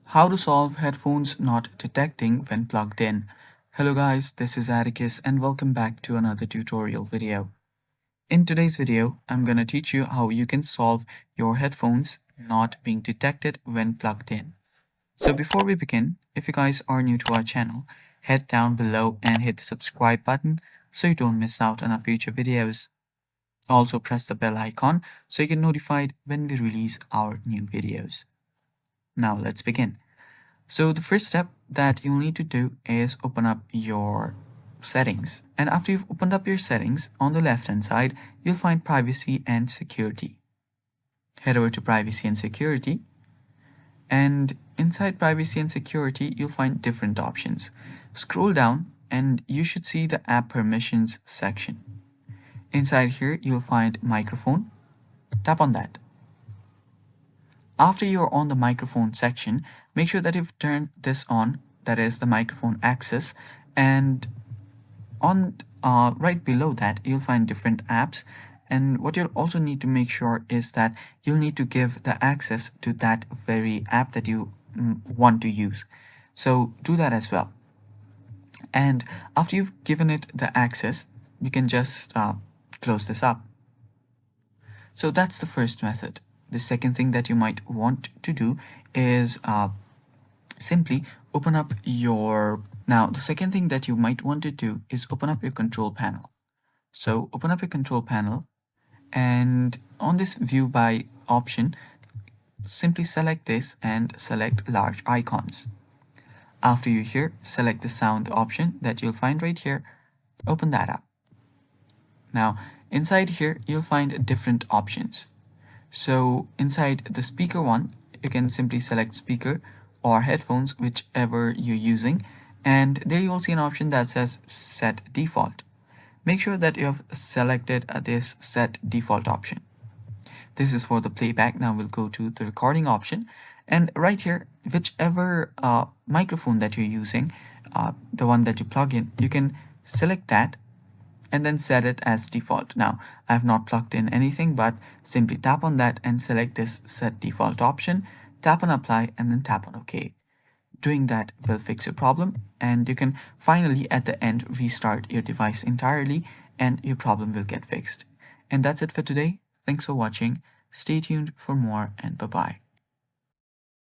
How to solve headphones not detecting when plugged in. Hello guys, this is Atticus and welcome back to another tutorial video. In today's video, I'm going to teach you how you can solve your headphones not being detected when plugged in. So before we begin, if you guys are new to our channel, head down below and hit the subscribe button so you don't miss out on our future videos. Also press the bell icon so you get notified when we release our new videos. Now let's begin. So the first step that you'll need to do is open up your settings. And after you've opened up your settings, on the left hand side, you'll find privacy and security. Head over to privacy and security. And inside privacy and security, you'll find different options. Scroll down and you should see the app permissions section. Inside here, you'll find microphone. Tap on that. After you're on the microphone section, make sure that you've turned this on, that is the microphone access, and on right below that you'll find different apps, and what you'll also need to make sure is that you'll need to give the access to that very app that you want to use. So do that as well. And after you've given it the access, you can just close this up. So that's the first method. The second thing that you might want to do is simply open up your... Now, the second thing that you might want to do is open up your control panel. So open up your control panel, and on this view by option, simply select this and select large icons. After you here, select the sound option that you'll find right here. Open that up. Now, inside here, you'll find different options. So inside the speaker one, you can simply select speaker or headphones, whichever you're using, and there you will see an option that says set default. Make sure that you have selected this set default option. This is for the playback. Now we'll go to the recording option, and right here, whichever microphone that you're using, the one that you plug in, you can select that and then set it as default. Now, I have not plugged in anything, but simply tap on that and select this set default option, tap on apply, and then tap on OK. Doing that will fix your problem, and you can finally at the end restart your device entirely and your problem will get fixed. And that's it for today. Thanks for watching. Stay tuned for more, and bye-bye.